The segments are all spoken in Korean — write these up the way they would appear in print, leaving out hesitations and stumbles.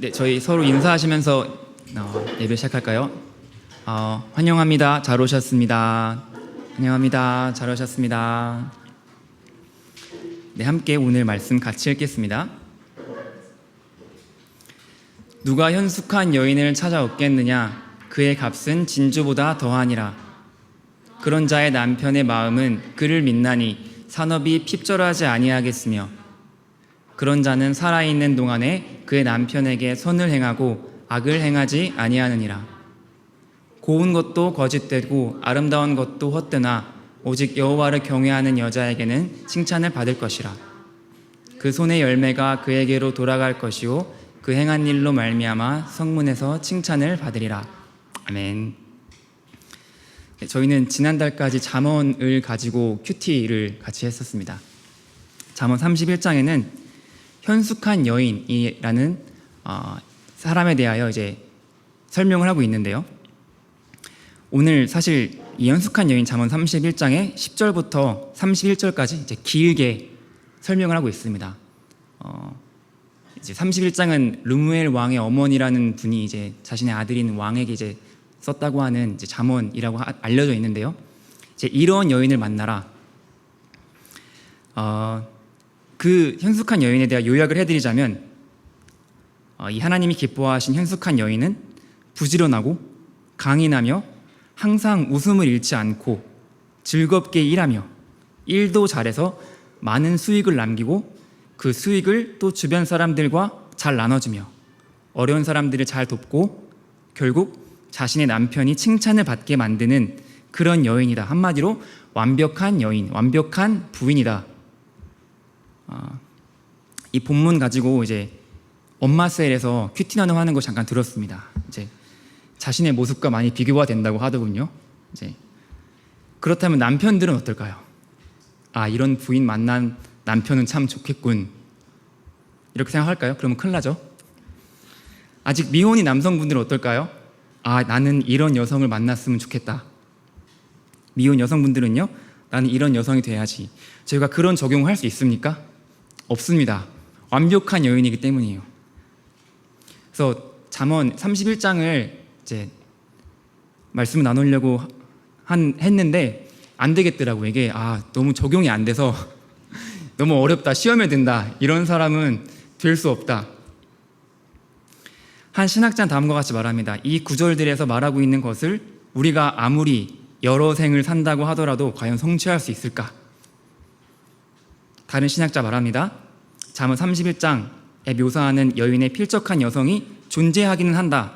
네, 저희 서로 인사하시면서 예배 시작할까요? 환영합니다. 잘 오셨습니다. 환영합니다. 잘 오셨습니다. 네, 함께 오늘 말씀 같이 읽겠습니다. 누가 현숙한 여인을 찾아 얻겠느냐? 그의 값은 진주보다 더하니라. 그런 자의 남편의 마음은 그를 믿나니 산업이 핍절하지 아니하겠으며, 그런 자는 살아있는 동안에 그의 남편에게 선을 행하고 악을 행하지 아니하느니라. 고운 것도 거짓되고 아름다운 것도 헛되나 오직 여호와를 경외하는 여자에게는 칭찬을 받을 것이라. 그 손의 열매가 그에게로 돌아갈 것이요 그 행한 일로 말미암아 성문에서 칭찬을 받으리라. 아멘. 저희는 지난달까지 잠언을 가지고 큐티를 같이 했었습니다. 잠언 31장에는 현숙한 여인이라는 사람에 대하여 이제 설명을 하고 있는데요. 오늘 사실 이 현숙한 여인 잠언 31장의 10절부터 31절까지 이제 길게 설명을 하고 있습니다. 이제 31장은 르무엘 왕의 어머니라는 분이 이제 자신의 아들인 왕에게 이제 썼다고 하는 이제 잠언이라고 알려져 있는데요. 이제 이런 여인을 만나라. 그 현숙한 여인에 대해 요약을 해드리자면, 이 하나님이 기뻐하신 현숙한 여인은 부지런하고 강인하며 항상 웃음을 잃지 않고 즐겁게 일하며 일도 잘해서 많은 수익을 남기고 그 수익을 또 주변 사람들과 잘 나눠주며 어려운 사람들을 잘 돕고 결국 자신의 남편이 칭찬을 받게 만드는 그런 여인이다. 한마디로 완벽한 여인, 완벽한 부인이다. 이 본문 가지고 이제 엄마 셀에서 큐티 나눔하는 거 잠깐 들었습니다. 이제 자신의 모습과 많이 비교가 된다고 하더군요. 이제 그렇다면 남편들은 어떨까요? 이런 부인 만난 남편은 참 좋겠군, 이렇게 생각할까요? 그러면 큰일 나죠. 아직 미혼인 남성분들은 어떨까요? 나는 이런 여성을 만났으면 좋겠다. 미혼 여성분들은요, 나는 이런 여성이 돼야지. 저희가 그런 적용을 할 수 있습니까? 없습니다. 완벽한 여인이기 때문이에요. 그래서 잠언 31장을 이제 말씀을 나누려고 했는데 안 되겠더라고요. 이게 너무 적용이 안 돼서 너무 어렵다, 시험에 든다, 이런 사람은 될 수 없다. 한 신학자는 다음과 같이 말합니다. 이 구절들에서 말하고 있는 것을 우리가 아무리 여러 생을 산다고 하더라도 과연 성취할 수 있을까? 다른 신학자 말합니다. 잠언 31장에 묘사하는 여인의 필적한 여성이 존재하기는 한다.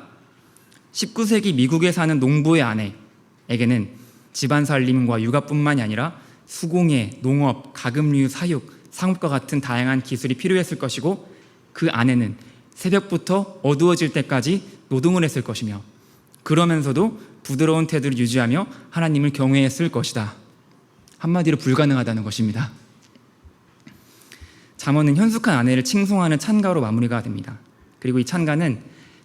19세기 미국에 사는 농부의 아내에게는 집안 살림과 육아뿐만이 아니라 수공예, 농업, 가금류, 사육, 상업과 같은 다양한 기술이 필요했을 것이고, 그 아내는 새벽부터 어두워질 때까지 노동을 했을 것이며 그러면서도 부드러운 태도를 유지하며 하나님을 경외했을 것이다. 한마디로 불가능하다는 것입니다. 잠언은 현숙한 아내를 칭송하는 찬가로 마무리가 됩니다. 그리고 이 찬가는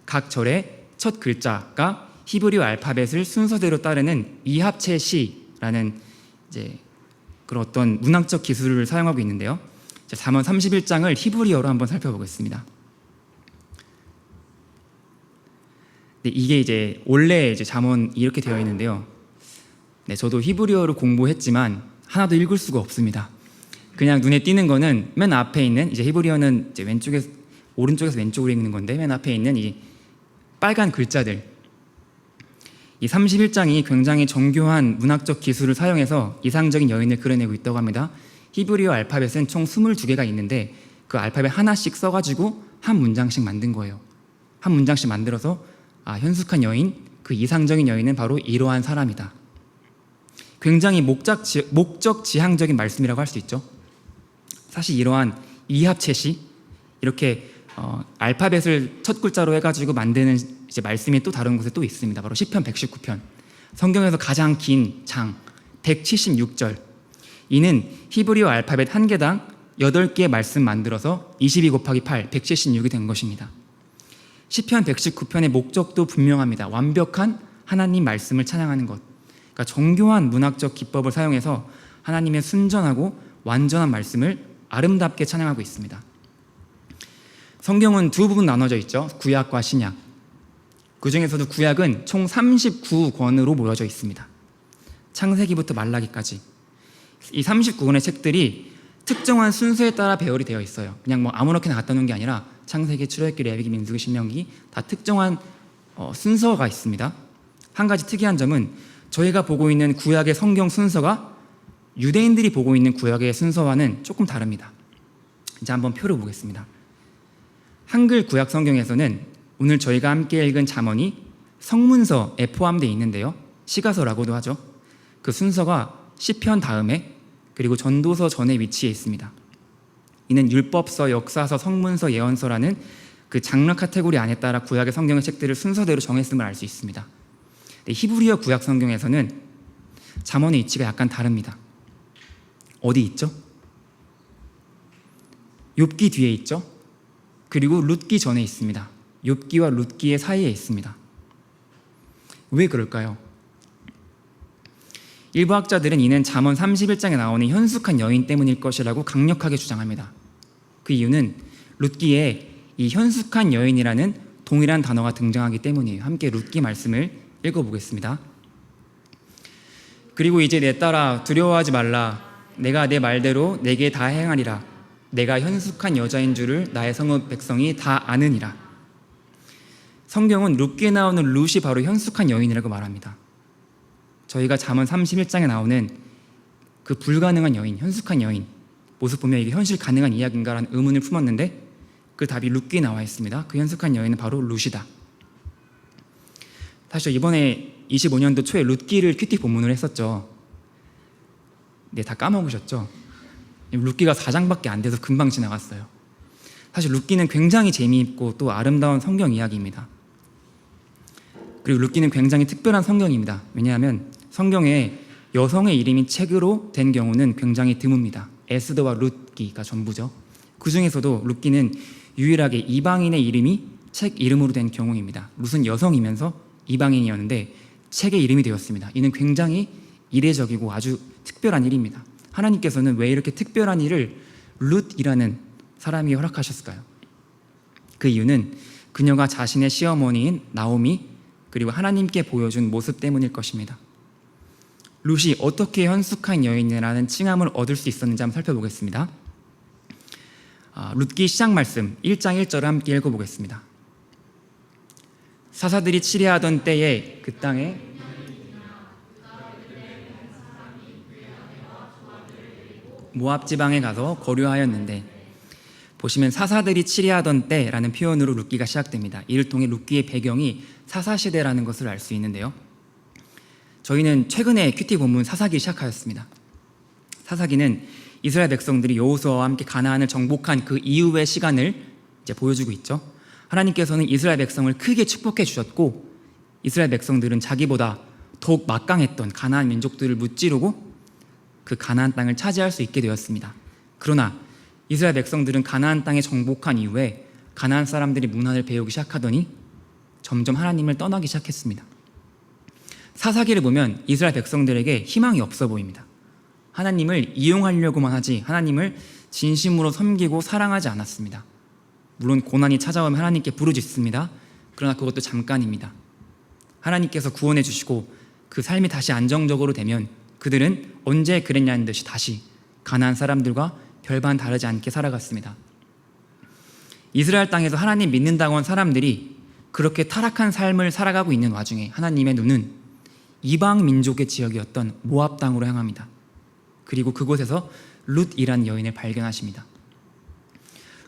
각 절의 첫 글자가 히브리어 알파벳을 순서대로 따르는 이합체시라는 이제 그런 어떤 문학적 기술을 사용하고 있는데요. 잠언 31장을 히브리어로 한번 살펴보겠습니다. 네, 이게 이제 원래 이제 잠언이 이렇게 되어 있는데요. 네, 저도 히브리어를 공부했지만 하나도 읽을 수가 없습니다. 그냥 눈에 띄는 거는 맨 앞에 있는, 이제 히브리어는 이제 오른쪽에서 왼쪽으로 읽는 건데, 맨 앞에 있는 이 빨간 글자들. 이 31장이 굉장히 정교한 문학적 기술을 사용해서 이상적인 여인을 그려내고 있다고 합니다. 히브리어 알파벳은 총 22개가 있는데 그 알파벳 하나씩 써가지고 한 문장씩 만든 거예요. 한 문장씩 만들어서 현숙한 여인, 그 이상적인 여인은 바로 이러한 사람이다. 굉장히 목적 지향적인 말씀이라고 할 수 있죠. 사실 이러한 이합체시, 이렇게 알파벳을 첫 글자로 해가지고 만드는 이제 말씀이 또 다른 곳에 또 있습니다. 바로 시편 119편, 성경에서 가장 긴 장 176절. 이는 히브리어 알파벳 한 개당 8개의 말씀 만들어서 22 곱하기 8, 176이 된 것입니다. 시편 119편의 목적도 분명합니다. 완벽한 하나님 말씀을 찬양하는 것. 그러니까 정교한 문학적 기법을 사용해서 하나님의 순전하고 완전한 말씀을 아름답게 찬양하고 있습니다. 성경은 두 부분 나눠져 있죠. 구약과 신약. 그 중에서도 구약은 총 39권으로 모여져 있습니다. 창세기부터 말라기까지. 이 39권의 책들이 특정한 순서에 따라 배열이 되어 있어요. 그냥 뭐 아무렇게나 갖다 놓은 게 아니라 창세기, 출애굽기, 레위기, 민수기, 신명기 다 특정한 순서가 있습니다. 한 가지 특이한 점은 저희가 보고 있는 구약의 성경 순서가 유대인들이 보고 있는 구약의 순서와는 조금 다릅니다. 이제 한번 표를 보겠습니다. 한글 구약 성경에서는 오늘 저희가 함께 읽은 잠언이 성문서에 포함되어 있는데요. 시가서라고도 하죠. 그 순서가 시편 다음에 그리고 전도서 전에 위치해 있습니다. 이는 율법서, 역사서, 성문서, 예언서라는 그 장르 카테고리 안에 따라 구약의 성경의 책들을 순서대로 정했음을 알 수 있습니다. 히브리어 구약 성경에서는 잠언의 위치가 약간 다릅니다. 어디 있죠? 욥기 뒤에 있죠? 그리고 룻기 전에 있습니다. 욥기와 룻기의 사이에 있습니다. 왜 그럴까요? 일부 학자들은 이는 잠언 31장에 나오는 현숙한 여인 때문일 것이라고 강력하게 주장합니다. 그 이유는 룻기에 이 현숙한 여인이라는 동일한 단어가 등장하기 때문이에요. 함께 룻기 말씀을 읽어보겠습니다. 그리고 이제 내 딸아 두려워하지 말라. 내가 내 말대로 내게 다 행하리라. 내가 현숙한 여자인 줄을 나의 성읍 백성이 다 아느니라. 성경은 룻기에 나오는 룻이 바로 현숙한 여인이라고 말합니다. 저희가 잠언 31장에 나오는 그 불가능한 여인, 현숙한 여인 모습 보면 이게 현실 가능한 이야기인가라는 의문을 품었는데 그 답이 룻기에 나와 있습니다. 그 현숙한 여인은 바로 룻이다. 사실 이번에 25년도 초에 룻기를 큐티 본문을 했었죠. 네, 다 까먹으셨죠? 룻기가 4장밖에 안 돼서 금방 지나갔어요. 사실 룻기는 굉장히 재미있고 또 아름다운 성경 이야기입니다. 그리고 룻기는 굉장히 특별한 성경입니다. 왜냐하면 성경에 여성의 이름이 책으로 된 경우는 굉장히 드뭅니다. 에스더와 룻기가 전부죠. 그 중에서도 룻기는 유일하게 이방인의 이름이 책 이름으로 된 경우입니다. 룻은 여성이면서 이방인이었는데 책의 이름이 되었습니다. 이는 굉장히 이례적이고 아주 특별한 일입니다. 하나님께서는 왜 이렇게 특별한 일을 룻이라는 사람이 허락하셨을까요? 그 이유는 그녀가 자신의 시어머니인 나오미 그리고 하나님께 보여준 모습 때문일 것입니다. 룻이 어떻게 현숙한 여인이라는 칭함을 얻을 수 있었는지 한번 살펴보겠습니다. 룻기 시작 말씀 1장 1절을 함께 읽어보겠습니다. 사사들이 치레하던 때에 그 땅에 모압 지방에 가서 거류하였는데, 보시면 사사들이 치레하던 때라는 표현으로 룻기가 시작됩니다. 이를 통해 룻기의 배경이 사사시대라는 것을 알 수 있는데요. 저희는 최근에 큐티 본문 사사기 시작하였습니다. 사사기는 이스라엘 백성들이 여호수아와 함께 가나안을 정복한 그 이후의 시간을 이제 보여주고 있죠. 하나님께서는 이스라엘 백성을 크게 축복해 주셨고 이스라엘 백성들은 자기보다 더욱 막강했던 가나안 민족들을 무찌르고 그 가나안 땅을 차지할 수 있게 되었습니다. 그러나 이스라엘 백성들은 가나안 땅에 정복한 이후에 가나안 사람들이 문화를 배우기 시작하더니 점점 하나님을 떠나기 시작했습니다. 사사기를 보면 이스라엘 백성들에게 희망이 없어 보입니다. 하나님을 이용하려고만 하지 하나님을 진심으로 섬기고 사랑하지 않았습니다. 물론 고난이 찾아오면 하나님께 부르짖습니다. 그러나 그것도 잠깐입니다. 하나님께서 구원해 주시고 그 삶이 다시 안정적으로 되면 그들은 언제 그랬냐는 듯이 다시 가나안 사람들과 별반 다르지 않게 살아갔습니다. 이스라엘 땅에서 하나님 믿는다고 한 사람들이 그렇게 타락한 삶을 살아가고 있는 와중에 하나님의 눈은 이방 민족의 지역이었던 모압 땅으로 향합니다. 그리고 그곳에서 룻이라는 여인을 발견하십니다.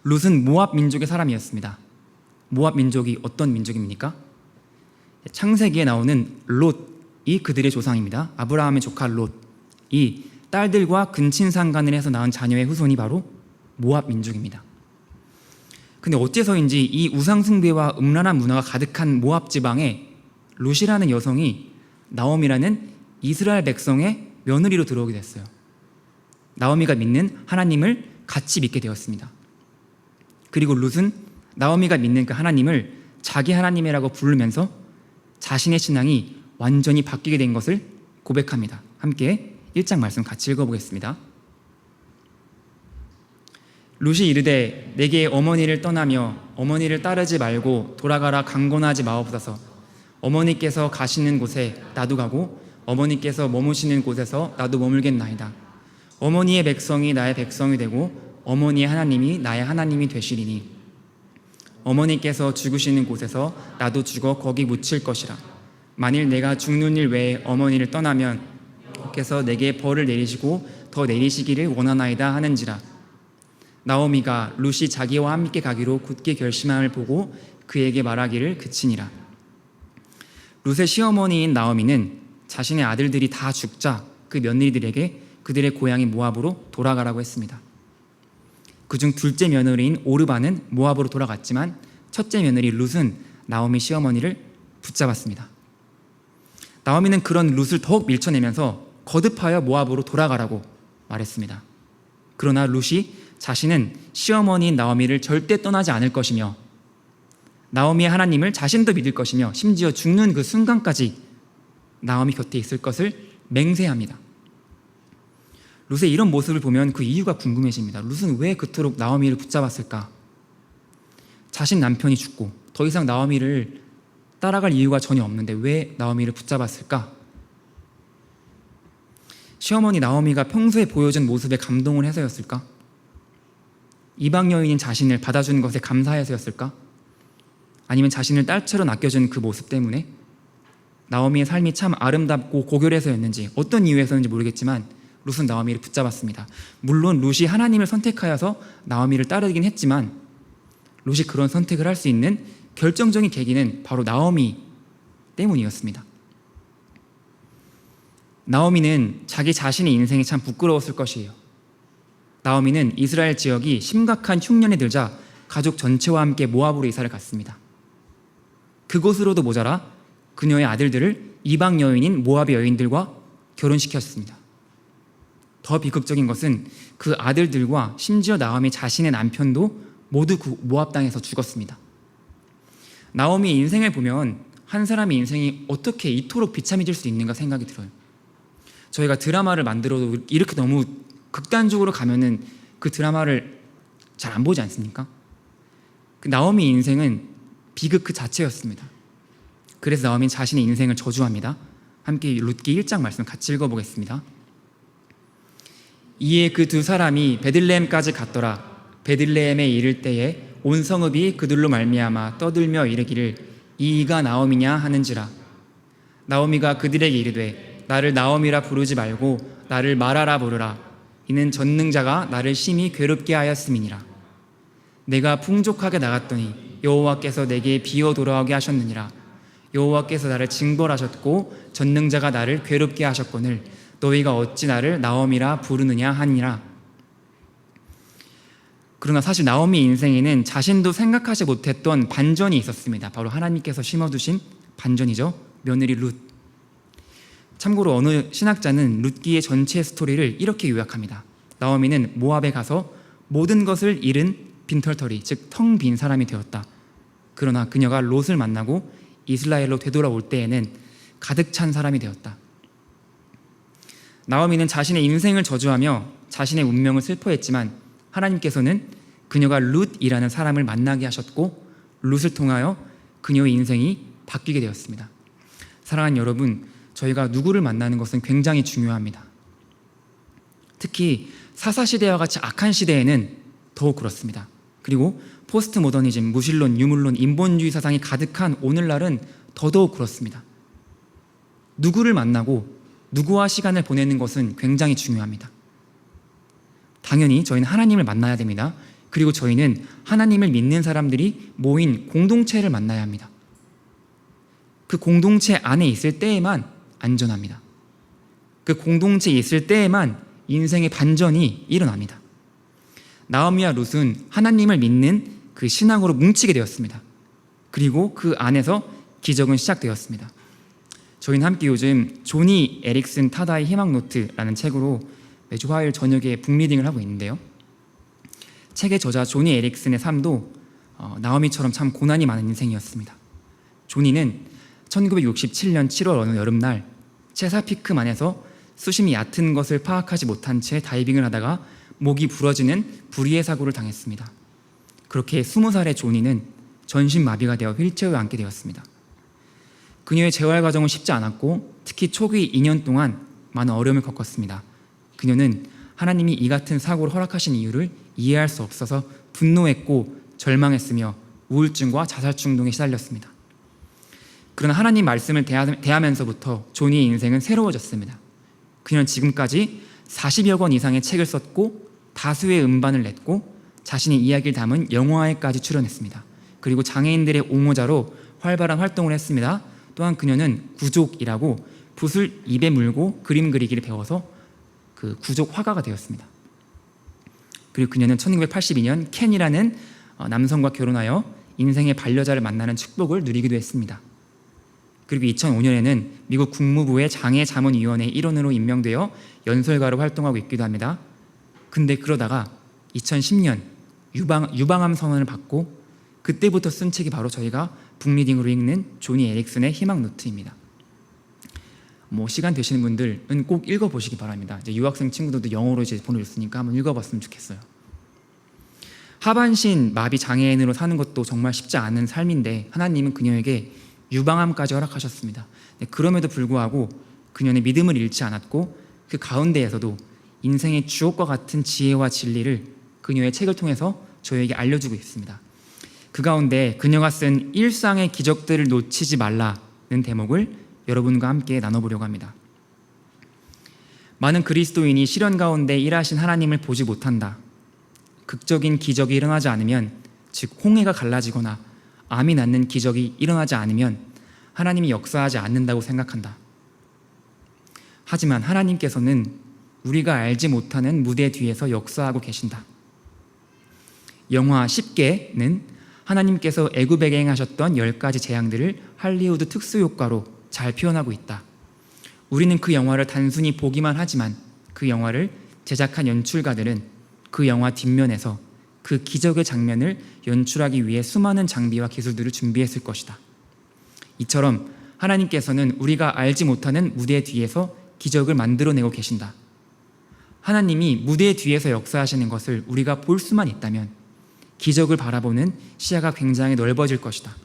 룻은 모압 민족의 사람이었습니다. 모압 민족이 어떤 민족입니까? 창세기에 나오는 롯이 그들의 조상입니다. 아브라함의 조카 롯. 이 딸들과 근친상간을 해서 낳은 자녀의 후손이 바로 모압 민족입니다. 근데 어째서인지 이 우상숭배와 음란한 문화가 가득한 모압 지방에 룻이라는 여성이 나오미라는 이스라엘 백성의 며느리로 들어오게 됐어요. 나오미가 믿는 하나님을 같이 믿게 되었습니다. 그리고 룻은 나오미가 믿는 그 하나님을 자기 하나님이라고 부르면서 자신의 신앙이 완전히 바뀌게 된 것을 고백합니다. 함께 1장 말씀 같이 읽어보겠습니다. 룻이 이르되 내게 어머니를 떠나며 어머니를 따르지 말고 돌아가라 강권하지 마옵소서. 어머니께서 가시는 곳에 나도 가고 어머니께서 머무시는 곳에서 나도 머물겠나이다. 어머니의 백성이 나의 백성이 되고 어머니의 하나님이 나의 하나님이 되시리니 어머니께서 죽으시는 곳에서 나도 죽어 거기 묻힐 것이라. 만일 내가 죽는 일 외에 어머니를 떠나면 께서 내게 벌을 내리시고 더 내리시기를 원하나이다 하는지라. 나오미가 룻이 자기와 함께 가기로 굳게 결심함을 보고 그에게 말하기를 그치니라. 룻의 시어머니인 나오미는 자신의 아들들이 다 죽자 그 며느리들에게 그들의 고향인 모압으로 돌아가라고 했습니다. 그중 둘째 며느리인 오르바는 모압으로 돌아갔지만 첫째 며느리 룻은 나오미 시어머니를 붙잡았습니다. 나오미는 그런 룻을 더욱 밀쳐내면서 거듭하여 모압으로 돌아가라고 말했습니다. 그러나 룻이 자신은 시어머니인 나오미를 절대 떠나지 않을 것이며 나오미의 하나님을 자신도 믿을 것이며 심지어 죽는 그 순간까지 나오미 곁에 있을 것을 맹세합니다. 룻의 이런 모습을 보면 그 이유가 궁금해집니다. 룻은 왜 그토록 나오미를 붙잡았을까? 자신 남편이 죽고 더 이상 나오미를 따라갈 이유가 전혀 없는데 왜 나오미를 붙잡았을까? 시어머니 나오미가 평소에 보여준 모습에 감동을 해서였을까? 이방 여인인 자신을 받아준 것에 감사해서였을까? 아니면 자신을 딸처럼 아껴준 그 모습 때문에? 나오미의 삶이 참 아름답고 고결해서였는지 어떤 이유에서였는지 모르겠지만 룻은 나오미를 붙잡았습니다. 물론 룻이 하나님을 선택하여서 나오미를 따르긴 했지만 룻이 그런 선택을 할 수 있는 결정적인 계기는 바로 나오미 때문이었습니다. 나오미는 자기 자신의 인생이 참 부끄러웠을 것이에요. 나오미는 이스라엘 지역이 심각한 흉년에 들자 가족 전체와 함께 모압으로 이사를 갔습니다. 그곳으로도 모자라 그녀의 아들들을 이방 여인인 모압의 여인들과 결혼시켰습니다. 더 비극적인 것은 그 아들들과 심지어 나오미 자신의 남편도 모두 그 모압 땅에서 죽었습니다. 나오미의 인생을 보면 한 사람의 인생이 어떻게 이토록 비참해질 수 있는가 생각이 들어요. 저희가 드라마를 만들어도 이렇게 너무 극단적으로 가면은 그 드라마를 잘 안 보지 않습니까? 그 나오미의 인생은 비극 그 자체였습니다. 그래서 나오미는 자신의 인생을 저주합니다. 함께 룻기 1장 말씀 같이 읽어보겠습니다. 이에 그 두 사람이 베들레헴까지 갔더라. 베들레헴에 이를 때에 온 성읍이 그들로 말미암아 떠들며 이르기를 이 이가 나오미냐 하는지라. 나오미가 그들에게 이르되 나를 나오미라 부르지 말고 나를 마라라 부르라. 이는 전능자가 나를 심히 괴롭게 하였음이니라. 내가 풍족하게 나갔더니 여호와께서 내게 비어 돌아오게 하셨느니라. 여호와께서 나를 징벌하셨고 전능자가 나를 괴롭게 하셨거늘 너희가 어찌 나를 나오미라 부르느냐 하니라. 그러나 사실 나오미 인생에는 자신도 생각하지 못했던 반전이 있었습니다. 바로 하나님께서 심어두신 반전이죠. 며느리 룻. 참고로 어느 신학자는 룻기의 전체 스토리를 이렇게 요약합니다. 나오미는 모압에 가서 모든 것을 잃은 빈털터리, 즉 텅 빈 사람이 되었다. 그러나 그녀가 롯을 만나고 이스라엘로 되돌아올 때에는 가득 찬 사람이 되었다. 나오미는 자신의 인생을 저주하며 자신의 운명을 슬퍼했지만 하나님께서는 그녀가 룻이라는 사람을 만나게 하셨고 룻을 통하여 그녀의 인생이 바뀌게 되었습니다. 사랑하는 여러분, 저희가 누구를 만나는 것은 굉장히 중요합니다. 특히 사사시대와 같이 악한 시대에는 더욱 그렇습니다. 그리고 포스트 모더니즘, 무신론, 유물론, 인본주의 사상이 가득한 오늘날은 더더욱 그렇습니다. 누구를 만나고 누구와 시간을 보내는 것은 굉장히 중요합니다. 당연히 저희는 하나님을 만나야 됩니다. 그리고 저희는 하나님을 믿는 사람들이 모인 공동체를 만나야 합니다. 그 공동체 안에 있을 때에만 안전합니다. 그 공동체에 있을 때에만 인생의 반전이 일어납니다. 나오미와 룻은 하나님을 믿는 그 신앙으로 뭉치게 되었습니다. 그리고 그 안에서 기적은 시작되었습니다. 저희는 함께 요즘 조니 에릭슨 타다의 희망노트라는 책으로 매주 화요일 저녁에 북리딩을 하고 있는데요. 책의 저자 조니 에릭슨의 삶도 나오미처럼 참 고난이 많은 인생이었습니다. 조니는 1967년 7월 어느 여름날 체사피크만에서 수심이 얕은 것을 파악하지 못한 채 다이빙을 하다가 목이 부러지는 불의의 사고를 당했습니다. 그렇게 20살의 조니는 전신마비가 되어 휠체어에 앉게 되었습니다. 그녀의 재활 과정은 쉽지 않았고 특히 초기 2년 동안 많은 어려움을 겪었습니다. 그녀는 하나님이 이 같은 사고를 허락하신 이유를 이해할 수 없어서 분노했고 절망했으며 우울증과 자살 충동에 시달렸습니다. 그러나 하나님 말씀을 대하면서부터 조니의 인생은 새로워졌습니다. 그녀는 지금까지 40여 권 이상의 책을 썼고 다수의 음반을 냈고 자신의 이야기를 담은 영화에까지 출연했습니다. 그리고 장애인들의 옹호자로 활발한 활동을 했습니다. 또한 그녀는 구족이라고 붓을 입에 물고 그림 그리기를 배워서 그 구족 화가가 되었습니다. 그리고 그녀는 1982년 켄이라는 남성과 결혼하여 인생의 반려자를 만나는 축복을 누리기도 했습니다. 그리고 2005년에는 미국 국무부의 장애자문위원회 일원으로 임명되어 연설가로 활동하고 있기도 합니다. 근데 그러다가 2010년 유방암 선언을 받고 그때부터 쓴 책이 바로 저희가 북리딩으로 읽는 조니 에릭슨의 희망 노트입니다. 시간 되시는 분들은 꼭 읽어보시기 바랍니다. 이제 유학생 친구들도 영어로 이제 보내줬으니까 한번 읽어봤으면 좋겠어요. 하반신 마비 장애인으로 사는 것도 정말 쉽지 않은 삶인데 하나님은 그녀에게 유방암까지 허락하셨습니다. 그럼에도 불구하고 그녀는 믿음을 잃지 않았고 그 가운데에서도 인생의 주옥과 같은 지혜와 진리를 그녀의 책을 통해서 저에게 알려주고 있습니다. 그 가운데 그녀가 쓴 일상의 기적들을 놓치지 말라는 대목을 여러분과 함께 나눠보려고 합니다. 많은 그리스도인이 시련 가운데 일하신 하나님을 보지 못한다. 극적인 기적이 일어나지 않으면, 즉 홍해가 갈라지거나 암이 낫는 기적이 일어나지 않으면 하나님이 역사하지 않는다고 생각한다. 하지만 하나님께서는 우리가 알지 못하는 무대 뒤에서 역사하고 계신다. 영화 10개는 하나님께서 애굽에게 행하셨던 10가지 재앙들을 할리우드 특수효과로 잘 표현하고 있다. 우리는 그 영화를 단순히 보기만 하지만 그 영화를 제작한 연출가들은 그 영화 뒷면에서 그 기적의 장면을 연출하기 위해 수많은 장비와 기술들을 준비했을 것이다. 이처럼 하나님께서는 우리가 알지 못하는 무대 뒤에서 기적을 만들어내고 계신다. 하나님이 무대 뒤에서 역사하시는 것을 우리가 볼 수만 있다면 기적을 바라보는 시야가 굉장히 넓어질 것이다.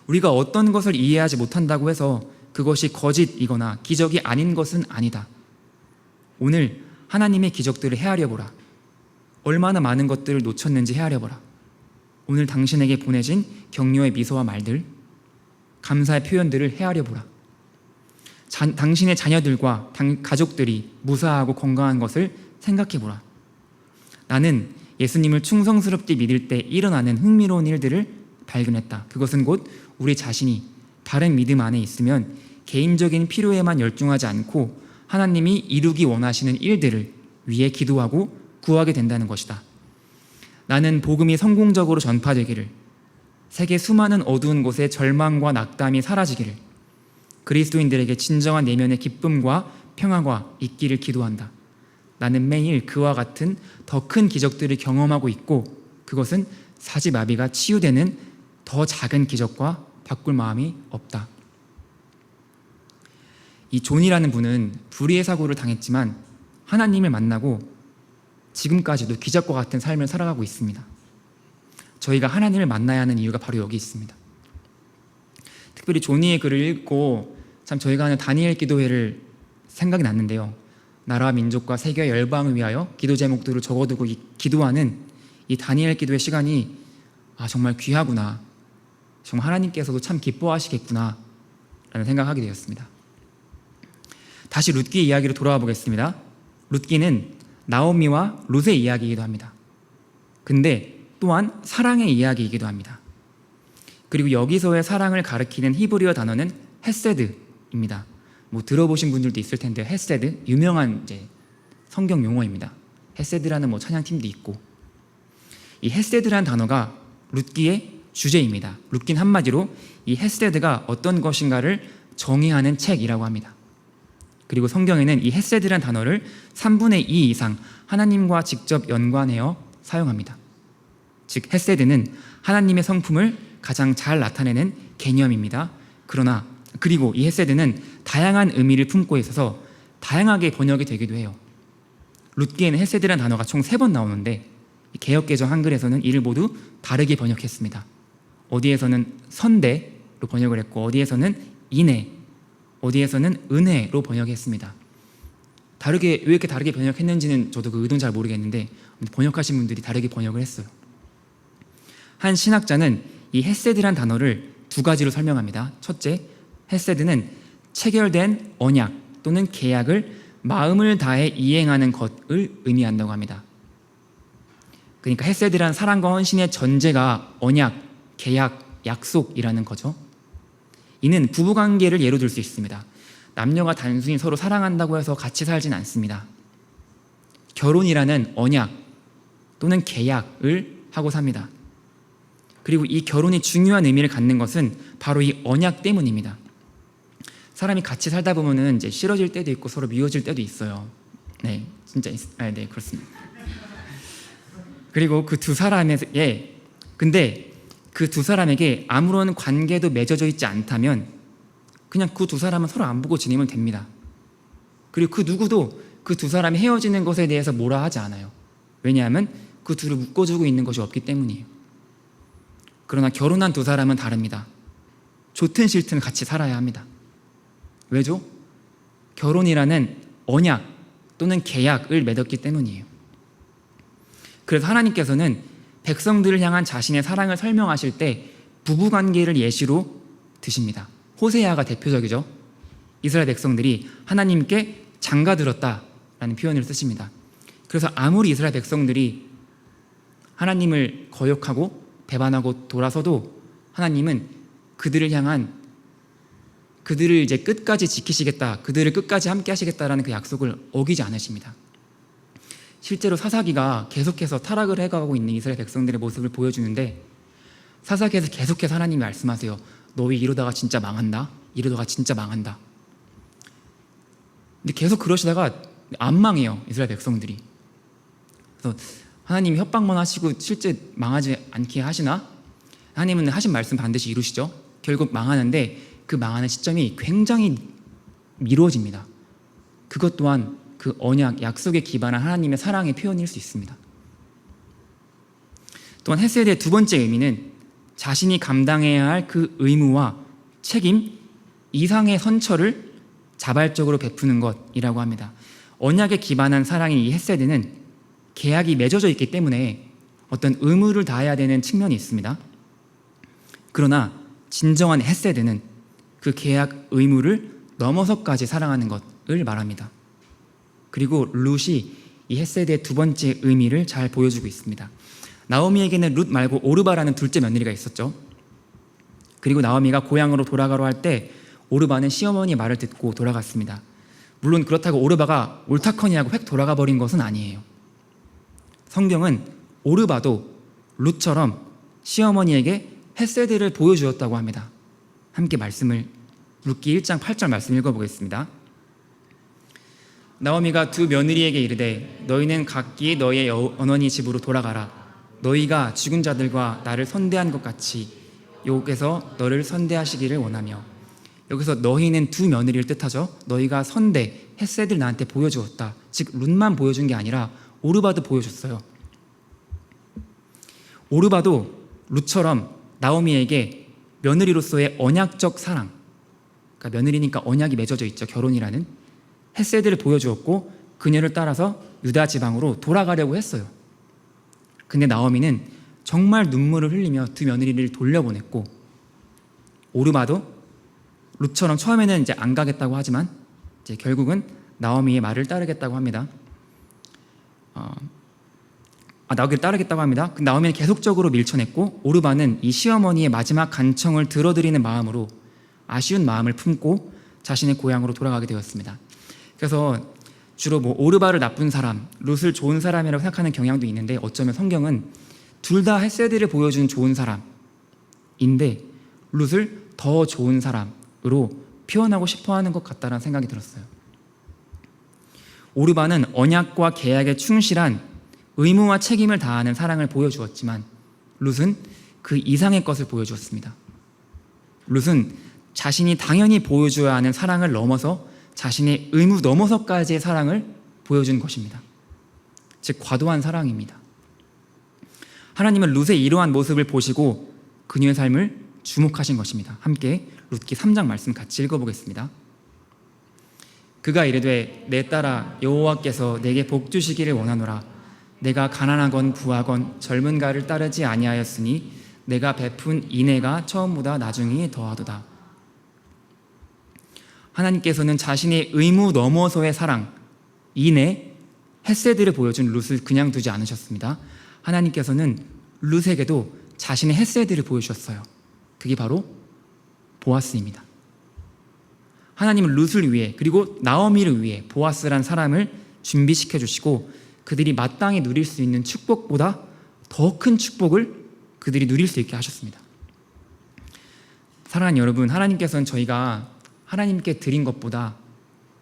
우리가 어떤 것을 이해하지 못한다고 해서 그것이 거짓이거나 기적이 아닌 것은 아니다. 오늘 하나님의 기적들을 헤아려 보라. 얼마나 많은 것들을 놓쳤는지 헤아려 보라. 오늘 당신에게 보내진 격려의 미소와 말들, 감사의 표현들을 헤아려 보라. 당신의 자녀들과 가족들이 무사하고 건강한 것을 생각해 보라. 나는 예수님을 충성스럽게 믿을 때 일어나는 흥미로운 일들을 발견했다. 그것은 곧 우리 자신이 바른 믿음 안에 있으면 개인적인 필요에만 열중하지 않고 하나님이 이루기 원하시는 일들을 위해 기도하고 구하게 된다는 것이다. 나는 복음이 성공적으로 전파되기를, 세계 수많은 어두운 곳에 절망과 낙담이 사라지기를, 그리스도인들에게 진정한 내면의 기쁨과 평화가 있기를 기도한다. 나는 매일 그와 같은 더 큰 기적들을 경험하고 있고 그것은 사지마비가 치유되는 더 작은 기적과 바꿀 마음이 없다. 이 존이라는 분은 불의의 사고를 당했지만 하나님을 만나고 지금까지도 기적과 같은 삶을 살아가고 있습니다. 저희가 하나님을 만나야 하는 이유가 바로 여기 있습니다. 특별히 조니의 글을 읽고 참 저희가 하는 다니엘 기도회를 생각이 났는데요. 나라와 민족과 세계와 열방을 위하여 기도 제목들을 적어두고 기도하는 이 다니엘 기도의 시간이 정말 귀하구나, 정말 하나님께서도 참 기뻐하시겠구나 라는 생각하게 되었습니다. 다시 룻기 이야기로 돌아와 보겠습니다. 룻기는 나오미와 룻의 이야기이기도 합니다. 근데 또한 사랑의 이야기이기도 합니다. 그리고 여기서의 사랑을 가리키는 히브리어 단어는 헤세드입니다. 들어보신 분들도 있을 텐데 헤세드, 유명한 이제 성경 용어입니다. 헤세드라는 찬양팀도 있고, 이 헤세드라는 단어가 룻기의 주제입니다. 룻기는 한마디로 이 헤세드가 어떤 것인가를 정의하는 책이라고 합니다. 그리고 성경에는 이 헤세드라는 단어를 3분의 2 이상 하나님과 직접 연관해서 사용합니다. 즉 헤세드는 하나님의 성품을 가장 잘 나타내는 개념입니다. 그리고 이 헤세드는 다양한 의미를 품고 있어서 다양하게 번역이 되기도 해요. 룻기에는 헤세드라는 단어가 총 3번 나오는데 개역개정 한글에서는 이를 모두 다르게 번역했습니다. 어디에서는 선대로 번역을 했고 어디에서는 인애, 어디에서는 은혜로 번역했습니다. 왜 이렇게 다르게 번역했는지는 저도 그 의도는 잘 모르겠는데 번역하신 분들이 다르게 번역을 했어요. 한 신학자는 이 헤세드란 단어를 2가지로 설명합니다. 첫째, 헤세드는 체결된 언약 또는 계약을 마음을 다해 이행하는 것을 의미한다고 합니다. 그러니까 헤세드란 사랑과 헌신의 전제가 언약, 계약, 약속이라는 거죠. 이는 부부관계를 예로 들 수 있습니다. 남녀가 단순히 서로 사랑한다고 해서 같이 살진 않습니다. 결혼이라는 언약 또는 계약을 하고 삽니다. 그리고 이 결혼이 중요한 의미를 갖는 것은 바로 이 언약 때문입니다. 사람이 같이 살다 보면은 이제 싫어질 때도 있고 서로 미워질 때도 있어요. 네, 진짜 네, 그렇습니다. 그리고 그 두 사람에게 근데 그 두 사람에게 아무런 관계도 맺어져 있지 않다면 그냥 그 두 사람은 서로 안 보고 지내면 됩니다. 그리고 그 누구도 그 두 사람이 헤어지는 것에 대해서 뭐라 하지 않아요. 왜냐하면 그 둘을 묶어주고 있는 것이 없기 때문이에요. 그러나 결혼한 두 사람은 다릅니다. 좋든 싫든 같이 살아야 합니다. 왜죠? 결혼이라는 언약 또는 계약을 맺었기 때문이에요. 그래서 하나님께서는 백성들을 향한 자신의 사랑을 설명하실 때 부부관계를 예시로 드십니다. 호세아가 대표적이죠. 이스라엘 백성들이 하나님께 장가들었다라는 표현을 쓰십니다. 그래서 아무리 이스라엘 백성들이 하나님을 거역하고 배반하고 돌아서도 하나님은 그들을 이제 끝까지 지키시겠다, 그들을 끝까지 함께 하시겠다라는 그 약속을 어기지 않으십니다. 실제로 사사기가 계속해서 타락을 해가고 있는 이스라엘 백성들의 모습을 보여주는데 사사기에서 계속해서 하나님이 말씀하세요. 너희 이러다가 진짜 망한다. 이러다가 진짜 망한다. 근데 계속 그러시다가 안 망해요. 이스라엘 백성들이. 그래서 하나님이 협박만 하시고 실제 망하지 않게 하시나? 하나님은 하신 말씀 반드시 이루시죠. 결국 망하는데 그 망하는 시점이 굉장히 미뤄집니다. 그것 또한 그 언약, 약속에 기반한 하나님의 사랑의 표현일 수 있습니다. 또한 헤세드의 2번째 의미는 자신이 감당해야 할 그 의무와 책임 이상의 선처를 자발적으로 베푸는 것이라고 합니다. 언약에 기반한 사랑인 이 헤세드는 계약이 맺어져 있기 때문에 어떤 의무를 다해야 되는 측면이 있습니다. 그러나 진정한 헤세드는 그 계약 의무를 넘어서까지 사랑하는 것을 말합니다. 그리고 룻이 이 헤세드의 2번째 의미를 잘 보여주고 있습니다. 나오미에게는 룻 말고 오르바라는 둘째 며느리가 있었죠. 그리고 나오미가 고향으로 돌아가려 할 때 오르바는 시어머니의 말을 듣고 돌아갔습니다. 물론 그렇다고 오르바가 옳다커니 하고 획 돌아가 버린 것은 아니에요. 성경은 오르바도 룻처럼 시어머니에게 헤세드를 보여주었다고 합니다. 함께 말씀을 룻기 1장 8절 말씀 읽어보겠습니다. 나오미가 2 며느리에게 이르되 너희는 각기 너희의 어머니 집으로 돌아가라. 너희가 죽은 자들과 나를 선대한 것 같이 여기서 너를 선대하시기를 원하며. 여기서 너희는 2 며느리를 뜻하죠. 너희가 선대, 헤세드를 나한테 보여주었다. 즉 룻만 보여준 게 아니라 오르바도 보여줬어요. 오르바도 룻처럼 나오미에게 며느리로서의 언약적 사랑, 그러니까 며느리니까 언약이 맺어져 있죠. 결혼이라는 헤세드를 보여주었고 그녀를 따라서 유다 지방으로 돌아가려고 했어요. 근데 나오미는 정말 눈물을 흘리며 2 며느리를 돌려보냈고 오르바도 룻처럼 처음에는 이제 안 가겠다고 하지만 이제 결국은 나오미의 말을 따르겠다고 합니다. 나오기를 따르겠다고 합니다. 나오미는 계속적으로 밀쳐냈고 오르바는 이 시어머니의 마지막 간청을 들어드리는 마음으로 아쉬운 마음을 품고 자신의 고향으로 돌아가게 되었습니다. 그래서 주로 오르바를 나쁜 사람, 룻을 좋은 사람이라고 생각하는 경향도 있는데 어쩌면 성경은 둘 다 헤세드를 보여준 좋은 사람인데 룻을 더 좋은 사람으로 표현하고 싶어하는 것 같다는 생각이 들었어요. 오르바는 언약과 계약에 충실한 의무와 책임을 다하는 사랑을 보여주었지만 룻은 그 이상의 것을 보여주었습니다. 룻은 자신이 당연히 보여줘야 하는 사랑을 넘어서 자신의 의무 넘어서까지의 사랑을 보여준 것입니다. 즉 과도한 사랑입니다. 하나님은 룻의 이러한 모습을 보시고 그녀의 삶을 주목하신 것입니다. 함께 룻기 3장 말씀 같이 읽어보겠습니다. 그가 이르되 내 딸아 여호와께서 내게 복 주시기를 원하노라. 내가 가난하건 부하건 젊은가를 따르지 아니하였으니 내가 베푼 인애가 처음보다 나중이 더하도다. 하나님께서는 자신의 의무 넘어서의 사랑, 인애, 헤세드를 보여준 룻을 그냥 두지 않으셨습니다. 하나님께서는 룻에게도 자신의 헤세드를 보여주셨어요. 그게 바로 보아스입니다. 하나님은 룻을 위해 그리고 나오미를 위해 보아스란 사람을 준비시켜 주시고 그들이 마땅히 누릴 수 있는 축복보다 더 큰 축복을 그들이 누릴 수 있게 하셨습니다. 사랑하는 여러분, 하나님께서는 저희가 하나님께 드린 것보다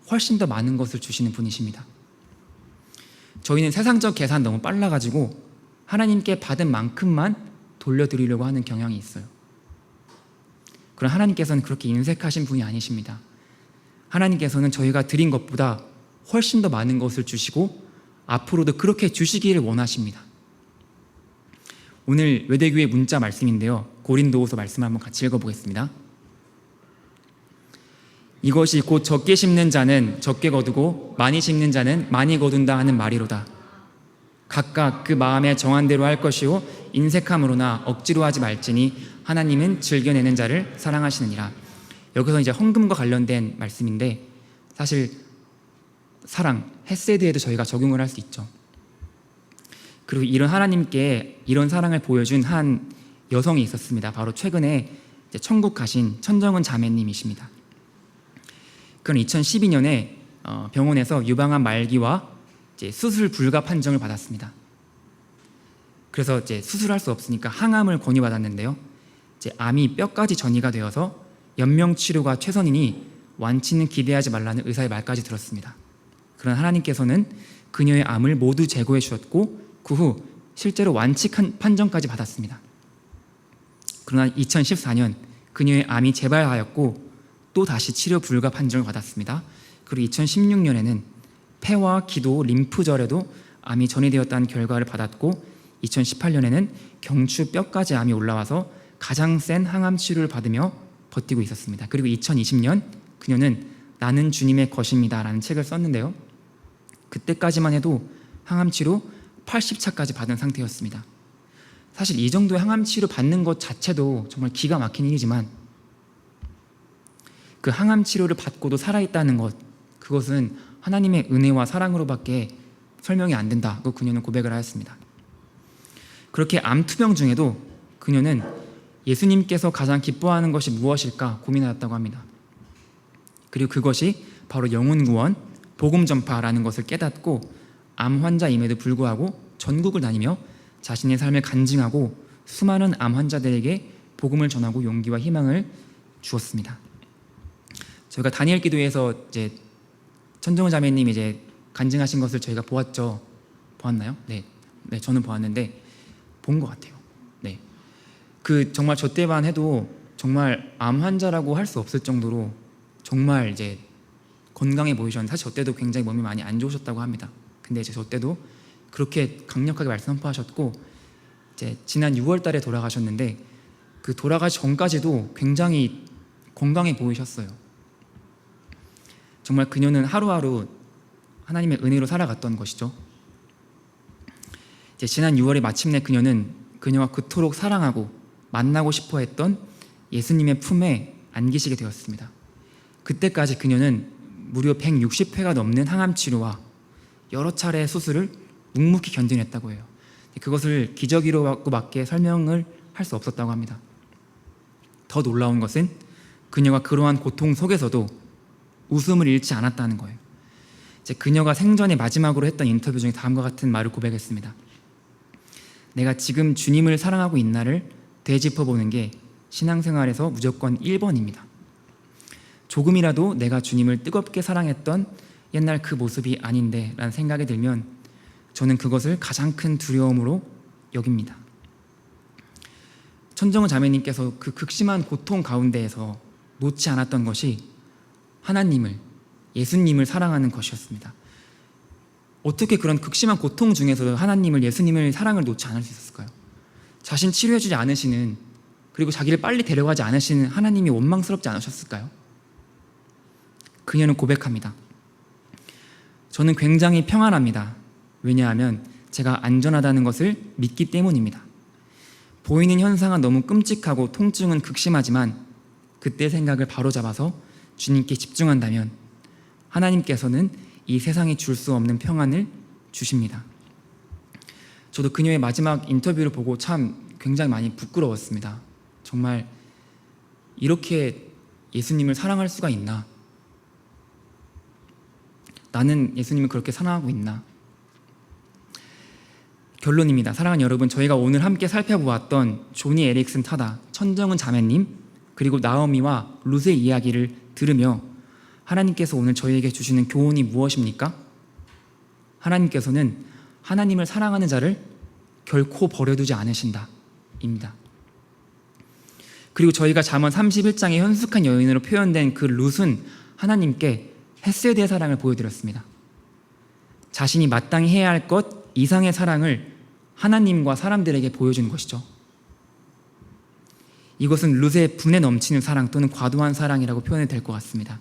훨씬 더 많은 것을 주시는 분이십니다. 저희는 세상적 계산 너무 빨라가지고 하나님께 받은 만큼만 돌려드리려고 하는 경향이 있어요. 그러나 하나님께서는 그렇게 인색하신 분이 아니십니다. 하나님께서는 저희가 드린 것보다 훨씬 더 많은 것을 주시고 앞으로도 그렇게 주시기를 원하십니다. 오늘 외대교회 문자 말씀인데요, 고린도후서 말씀을 한번 같이 읽어보겠습니다. 이것이 곧 적게 심는 자는 적게 거두고 많이 심는 자는 많이 거둔다 하는 말이로다. 각각 그 마음에 정한 대로 할 것이요 인색함으로나 억지로 하지 말지니 하나님은 즐겨내는 자를 사랑하시느니라. 여기서 이제 헌금과 관련된 말씀인데 사실 사랑, 헤세드에도 저희가 적용을 할 수 있죠. 그리고 이런 하나님께 이런 사랑을 보여준 한 여성이 있었습니다. 바로 최근에 이제 천국 가신 천정은 자매님이십니다. 그는 2012년에 병원에서 유방암 말기와 이제 수술 불가 판정을 받았습니다. 그래서 이제 수술할 수 없으니까 항암을 권유받았는데요. 이제 암이 뼈까지 전이가 되어서 연명 치료가 최선이니 완치는 기대하지 말라는 의사의 말까지 들었습니다. 그러나 하나님께서는 그녀의 암을 모두 제거해 주셨고 그 후 실제로 완치 판정까지 받았습니다. 그러나 2014년 그녀의 암이 재발하였고 또 다시 치료 불가 판정을 받았습니다. 그리고 2016년에는 폐와 기도, 림프절에도 암이 전이되었다는 결과를 받았고 2018년에는 경추 뼈까지 암이 올라와서 가장 센 항암 치료를 받으며 버티고 있었습니다. 그리고 2020년 그녀는 나는 주님의 것입니다 라는 책을 썼는데요, 그때까지만 해도 항암 치료 80차까지 받은 상태였습니다. 사실 이 정도의 항암 치료 받는 것 자체도 정말 기가 막힌 일이지만 그 항암 치료를 받고도 살아있다는 것, 그것은 하나님의 은혜와 사랑으로밖에 설명이 안 된다고 그녀는 고백을 하였습니다. 그렇게 암 투병 중에도 그녀는 예수님께서 가장 기뻐하는 것이 무엇일까 고민하였다고 합니다. 그리고 그것이 바로 영혼 구원, 복음 전파라는 것을 깨닫고 암 환자임에도 불구하고 전국을 다니며 자신의 삶을 간증하고 수많은 암 환자들에게 복음을 전하고 용기와 희망을 주었습니다. 저희가 다니엘 기도회에서 이제 천정우 자매님이 이제 간증하신 것을 저희가 보았죠. 보았나요? 네, 저는 보았는데 본 것 같아요. 네, 그 정말 저 때만 해도 정말 암 환자라고 할 수 없을 정도로 정말 이제 건강해 보이셨는데 사실 저 때도 굉장히 몸이 많이 안 좋으셨다고 합니다. 근데 이제 저 때도 그렇게 강력하게 말씀 선포하셨고 이제 지난 6월 달에 돌아가셨는데 그 돌아가기 전까지도 굉장히 건강해 보이셨어요. 정말 그녀는 하루하루 하나님의 은혜로 살아갔던 것이죠. 이제 지난 6월에 마침내 그녀는 그녀가 그토록 사랑하고 만나고 싶어 했던 예수님의 품에 안기시게 되었습니다. 그때까지 그녀는 무려 160회가 넘는 항암 치료와 여러 차례의 수술을 묵묵히 견뎌냈다고 해요. 그것을 기적이라고밖에 설명을 할 수 없었다고 합니다. 더 놀라운 것은 그녀가 그러한 고통 속에서도 웃음을 잃지 않았다는 거예요. 이제 그녀가 생전에 마지막으로 했던 인터뷰 중에 다음과 같은 말을 고백했습니다. 내가 지금 주님을 사랑하고 있나를 되짚어보는 게 신앙생활에서 무조건 1번입니다. 조금이라도 내가 주님을 뜨겁게 사랑했던 옛날 그 모습이 아닌데 라는 생각이 들면 저는 그것을 가장 큰 두려움으로 여깁니다. 천정우 자매님께서 그 극심한 고통 가운데에서 놓지 않았던 것이 하나님을, 예수님을 사랑하는 것이었습니다. 어떻게 그런 극심한 고통 중에서도 하나님을, 예수님을, 사랑을 놓지 않을 수 있었을까요? 자신 치료해주지 않으시는, 그리고 자기를 빨리 데려가지 않으시는 하나님이 원망스럽지 않으셨을까요? 그녀는 고백합니다. 저는 굉장히 평안합니다. 왜냐하면 제가 안전하다는 것을 믿기 때문입니다. 보이는 현상은 너무 끔찍하고 통증은 극심하지만 그때 생각을 바로잡아서 주님께 집중한다면 하나님께서는 이 세상이 줄 수 없는 평안을 주십니다. 저도 그녀의 마지막 인터뷰를 보고 참 굉장히 많이 부끄러웠습니다. 정말 이렇게 예수님을 사랑할 수가 있나? 나는 예수님을 그렇게 사랑하고 있나? 결론입니다. 사랑하는 여러분, 저희가 오늘 함께 살펴보았던 조니 에릭슨 타다, 천정은 자매님, 그리고 나오미와 룻의 이야기를 들으며 하나님께서 오늘 저희에게 주시는 교훈이 무엇입니까? 하나님께서는 하나님을 사랑하는 자를 결코 버려두지 않으신다 입니다. 그리고 저희가 잠언 31장의 현숙한 여인으로 표현된 그 룻은 하나님께 헤세드의 사랑을 보여드렸습니다. 자신이 마땅히 해야 할 것 이상의 사랑을 하나님과 사람들에게 보여준 것이죠. 이것은 룻의 분에 넘치는 사랑 또는 과도한 사랑이라고 표현이 될 것 같습니다.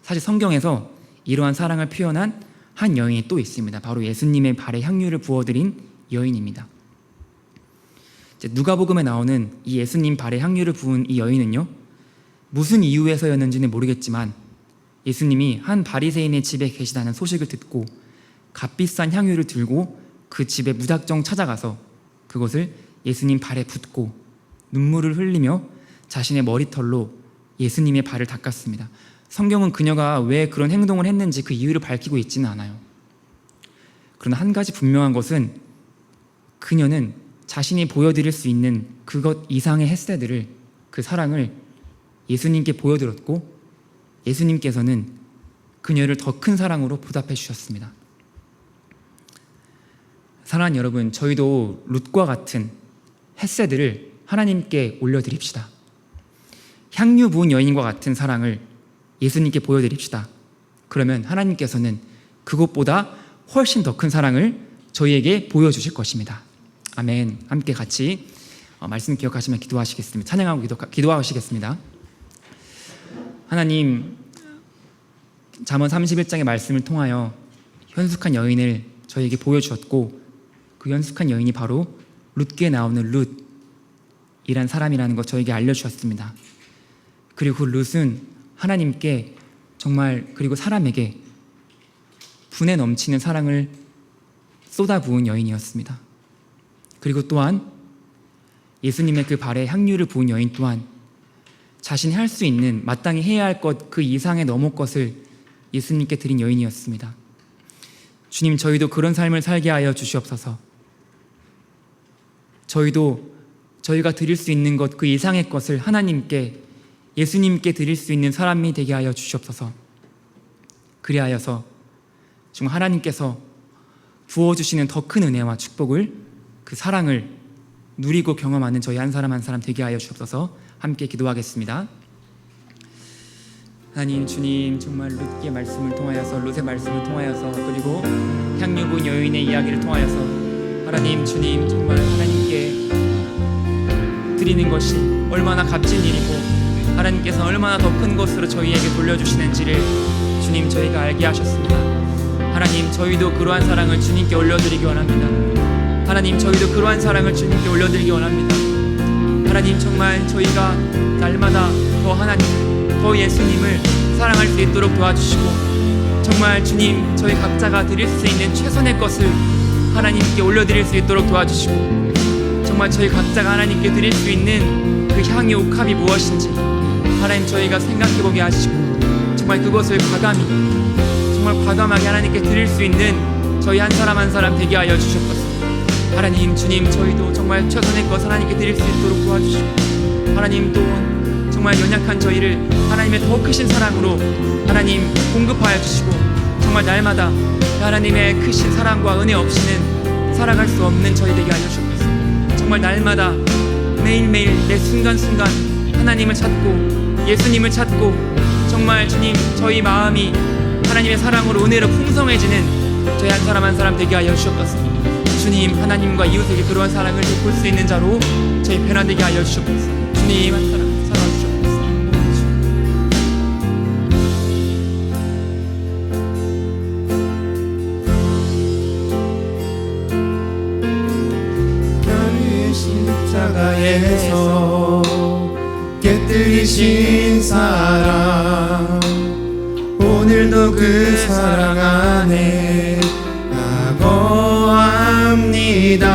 사실 성경에서 이러한 사랑을 표현한 한 여인이 또 있습니다. 바로 예수님의 발에 향유를 부어드린 여인입니다. 누가복음에 나오는 이 예수님 발에 향유를 부은 이 여인은요, 무슨 이유에서였는지는 모르겠지만 예수님이 한 바리새인의 집에 계시다는 소식을 듣고 값비싼 향유를 들고 그 집에 무작정 찾아가서 그것을 예수님 발에 붓고 눈물을 흘리며 자신의 머리털로 예수님의 발을 닦았습니다. 성경은 그녀가 왜 그런 행동을 했는지 그 이유를 밝히고 있지는 않아요. 그러나 한 가지 분명한 것은 그녀는 자신이 보여드릴 수 있는 그것 이상의 헤세드를, 그 사랑을 예수님께 보여드렸고 예수님께서는 그녀를 더 큰 사랑으로 보답해 주셨습니다. 사랑하는 여러분, 저희도 룻과 같은 헤세드를 하나님께 올려드립시다. 향유 부은 여인과 같은 사랑을 예수님께 보여드립시다. 그러면 하나님께서는 그것보다 훨씬 더 큰 사랑을 저희에게 보여주실 것입니다. 아멘. 함께 같이 말씀 기억하시며 기도하시겠습니다. 찬양하고 기도하시겠습니다. 하나님, 잠언 31장의 말씀을 통하여 현숙한 여인을 저희에게 보여주셨고 그 현숙한 여인이 바로 룻기에 나오는 룻이란 사람이라는 것 저에게 알려주셨습니다. 그리고 그 룻은 하나님께 정말, 그리고 사람에게 분에 넘치는 사랑을 쏟아부은 여인이었습니다. 그리고 또한 예수님의 그 발에 향유를 부은 여인 또한 자신이 할 수 있는, 마땅히 해야 할 것 그 이상의 너머 것을 예수님께 드린 여인이었습니다. 주님, 저희도 그런 삶을 살게 하여 주시옵소서. 저희도 저희가 드릴 수 있는 것 그 이상의 것을 하나님께, 예수님께 드릴 수 있는 사람이 되게 하여 주시옵소서. 그리하여서 정말 하나님께서 부어주시는 더 큰 은혜와 축복을, 그 사랑을 누리고 경험하는 저희 한 사람 한 사람 되게 하여 주옵소서. 함께 기도하겠습니다. 하나님, 주님, 정말 룻의 말씀을 통하여서, 룻의 말씀을 통하여서, 그리고 향유 부은 여인의 이야기를 통하여서 하나님, 주님, 정말 하나님께 드리는 것이 얼마나 값진 일이고 하나님께서 얼마나 더 큰 것으로 저희에게 돌려주시는지를 주님, 저희가 알게 하셨습니다. 하나님, 저희도 그러한 사랑을 주님께 올려드리기 원합니다. 하나님, 저희도 그러한 사랑을 주님께 올려드리기 원합니다. 하나님, 정말 저희가 날마다 더 하나님, 더 예수님을 사랑할 수 있도록 도와주시고 정말 주님, 저희 각자가 드릴 수 있는 최선의 것을 하나님께 올려드릴 수 있도록 도와주시고 정말 저희 각자가 하나님께 드릴 수 있는 그 향의 옥합이 무엇인지 하나님, 저희가 생각해보게 하시고 정말 그것을 정말 과감하게 하나님께 드릴 수 있는 저희 한 사람 한 사람 되게 하여 주셨소서. 하나님, 주님, 저희도 정말 최선의 것 하나님께 드릴 수 있도록 도와주시고 하나님, 또 정말 연약한 저희를 하나님의 더 크신 사랑으로 하나님 공급하여 주시고 정말 날마다 하나님의 크신 사랑과 은혜 없이는 살아갈 수 없는 저희 되게 하여 주옵소서. 정말 날마다 매일매일 매 순간순간 하나님을 찾고 예수님을 찾고 정말 주님, 저희 마음이 하나님의 사랑으로 은혜로 풍성해지는 저희 한 사람 한 사람 되게 하여 주시옵소서. 주님, 하나님과 이웃에게 그러한 사랑을 베풀 수 있는 자로 저희 변화되게 하여 주시옵소서. 주님, 한 사람 사랑해 주시옵소서. 나를 십자가에서 깨뜨리신 사랑, 오늘도 그 사랑 안에 거합니다.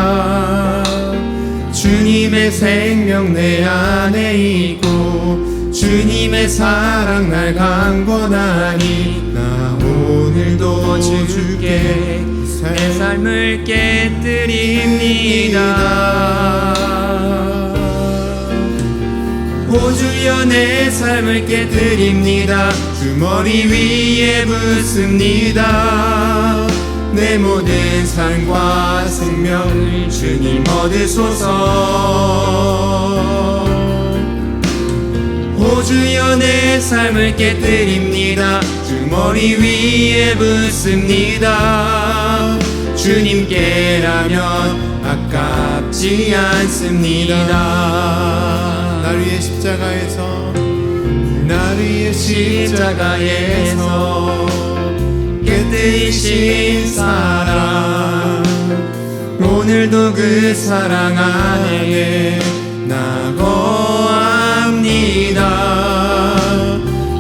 주님의 생명 내 안에 있고 주님의 사랑 날 강권하니 나 오늘도 주께 내 삶을 깨뜨립니다. 오 주여 내 삶을 깨뜨립니다. 주 머리 위에 붓습니다. 내 모든 삶과 생명을 주님 얻으소서. 오 주여 내 삶을 깨뜨립니다. 주 머리 위에 붓습니다. 주님께라면 아깝지 않습니다. 날 위해 십자가에서 깨뜨리신 사랑, 오늘도 그 사랑 안에 나 거합니다.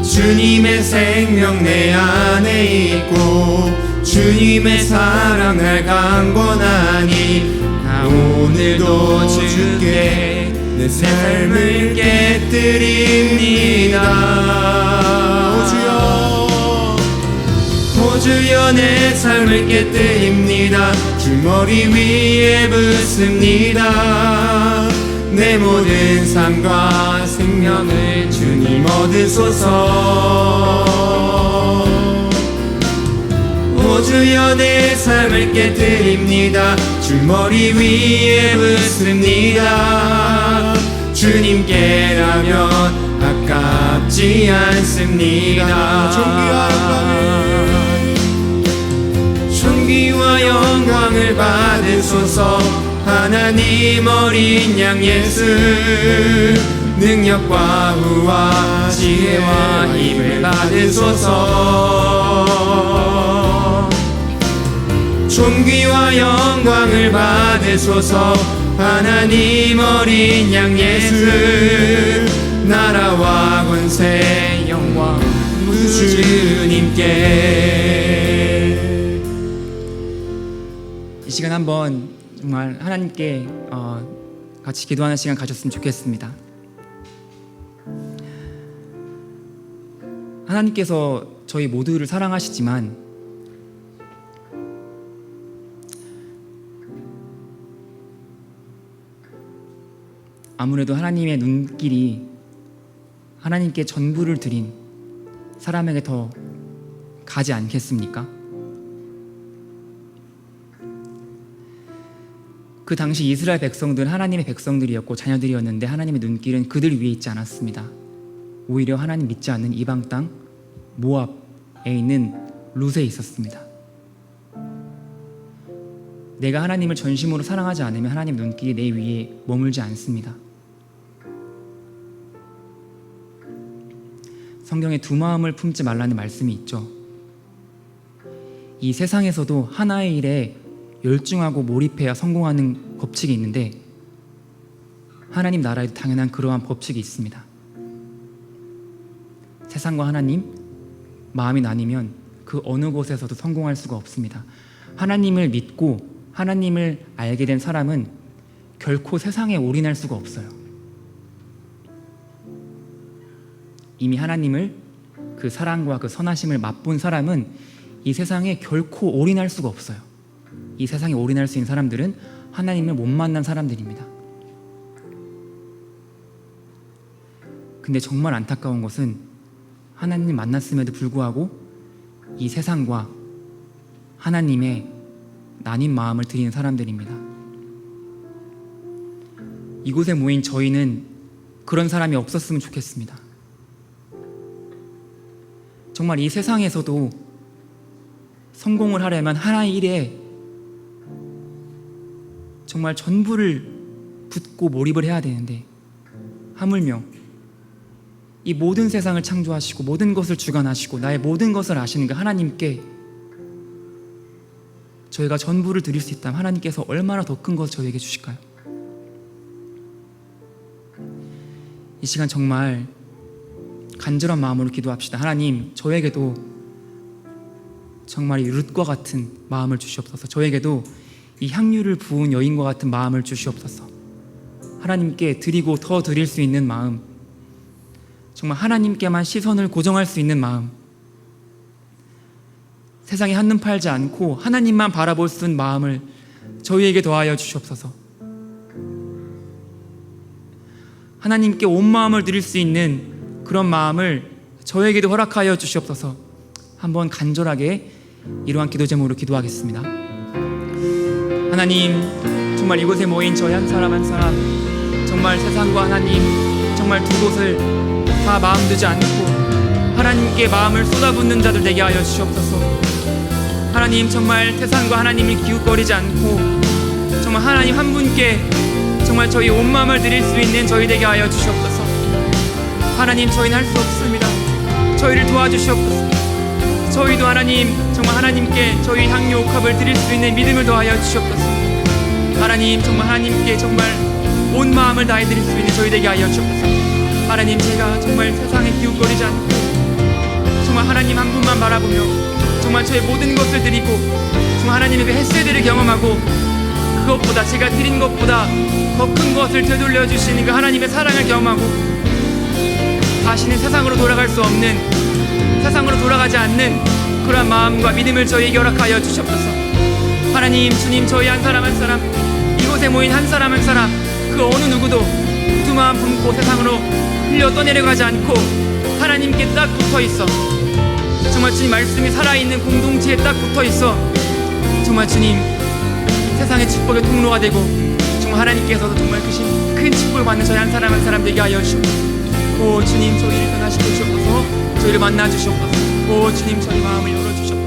주님의 생명 내 안에 있고 주님의 사랑 날 강권하니 나 오늘도 주께 내 삶을 깨뜨립니다. 오 주여 내 삶을 깨뜨립니다. 주 머리 위에 붓습니다. 내 모든 삶과 생명을 주님 얻으소서. 오 주여 내 삶을 깨뜨립니다. 주 머리 위에 붓습니다. 주님께라면 아깝지 않습니다. 존귀와 영광을 받으소서. 하나님 어린 양 예수, 능력과 후와 지혜와 힘을 받으소서. 존귀와 영광을 받으소서. 하나님 어린 양 예수, 나라와 권세 영광 주님께. 이 시간 한번 정말 하나님께 같이 기도하는 시간 가졌으면 좋겠습니다. 하나님께서 저희 모두를 사랑하시지만 아무래도 하나님의 눈길이 하나님께 전부를 드린 사람에게 더 가지 않겠습니까? 그 당시 이스라엘 백성들은 하나님의 백성들이었고 자녀들이었는데 하나님의 눈길은 그들 위에 있지 않았습니다. 오히려 하나님 믿지 않는 이방 땅 모압에 있는 룻에 있었습니다. 내가 하나님을 전심으로 사랑하지 않으면 하나님 눈길이 내 위에 머물지 않습니다. 성경에 두 마음을 품지 말라는 말씀이 있죠. 이 세상에서도 하나의 일에 열중하고 몰입해야 성공하는 법칙이 있는데 하나님 나라에도 당연한 그러한 법칙이 있습니다. 세상과 하나님 마음이 나뉘면 그 어느 곳에서도 성공할 수가 없습니다. 하나님을 믿고 하나님을 알게 된 사람은 결코 세상에 올인할 수가 없어요. 이미 하나님을 그 사랑과 그 선하심을 맛본 사람은 이 세상에 결코 올인할 수가 없어요. 이 세상에 올인할 수 있는 사람들은 하나님을 못 만난 사람들입니다. 근데 정말 안타까운 것은 하나님을 만났음에도 불구하고 이 세상과 하나님의 나뉜 마음을 드리는 사람들입니다. 이곳에 모인 저희는 그런 사람이 없었으면 좋겠습니다. 정말 이 세상에서도 성공을 하려면 하나의 일에 정말 전부를 붓고 몰입을 해야 되는데, 하물며 이 모든 세상을 창조하시고 모든 것을 주관하시고 나의 모든 것을 아시는 그 하나님께 저희가 전부를 드릴 수 있다면 하나님께서 얼마나 더 큰 것을 저희에게 주실까요? 이 시간 정말 간절한 마음으로 기도합시다. 하나님, 저에게도 정말 이 룻과 같은 마음을 주시옵소서. 저에게도 이 향유를 부은 여인과 같은 마음을 주시옵소서. 하나님께 드리고 더 드릴 수 있는 마음, 정말 하나님께만 시선을 고정할 수 있는 마음, 세상에 한눈 팔지 않고 하나님만 바라볼 수 있는 마음을 저희에게 더하여 주시옵소서. 하나님께 온 마음을 드릴 수 있는 그런 마음을 저에게도 허락하여 주시옵소서. 한번 간절하게 이러한 기도 제목으로 기도하겠습니다. 하나님, 정말 이곳에 모인 저희 한 사람 한 사람, 정말 세상과 하나님 정말 두 곳을 다 마음 두지 않고 하나님께 마음을 쏟아붓는 자들 되게 하여 주시옵소서. 하나님, 정말 세상과 하나님을 기웃거리지 않고 정말 하나님 한 분께 정말 저희 온 마음을 드릴 수 있는 저희 되게 하여 주시옵소서. 하나님, 저희는 할 수 없습니다. 저희를 도와주시옵소서. 저희도 하나님 정말 하나님께 저희 향유 옥합을 드릴 수 있는 믿음을 더하여 주시옵소서. 하나님, 정말 하나님께 정말 온 마음을 다해 드릴 수 있는 저희 되게 하여 주옵소서. 하나님, 제가 정말 세상에 기웃거리지 않고 정말 하나님 한 분만 바라보며 정말 저의 모든 것을 드리고 정말 하나님의 그 햇새들을 경험하고 그것보다 제가 드린 것보다 더 큰 것을 되돌려 주시는 그 하나님의 사랑을 경험하고 다시는 세상으로 돌아갈 수 없는, 세상으로 돌아가지 않는 그러한 마음과 믿음을 저희에게 허락하여 주시옵소서. 하나님, 주님, 저희 한 사람 한 사람, 이곳에 모인 한 사람 한 사람, 그 어느 누구도 두 마음 품고 세상으로 흘려 떠내려가지 않고 하나님께 딱 붙어있어 정말 주님 말씀이 살아있는 공동체에 딱 붙어있어 정말 주님 세상의 축복의 통로가 되고 정말 하나님께서도 정말 큰 축복을 받는 저희 한 사람 한 사람 되게 하여 주시옵소서. 오 주님, 저희를 변화시켜 주시옵소서. 저희를 만나 주시옵소서. 오 주님, 저희 마음을 열어주시옵소서.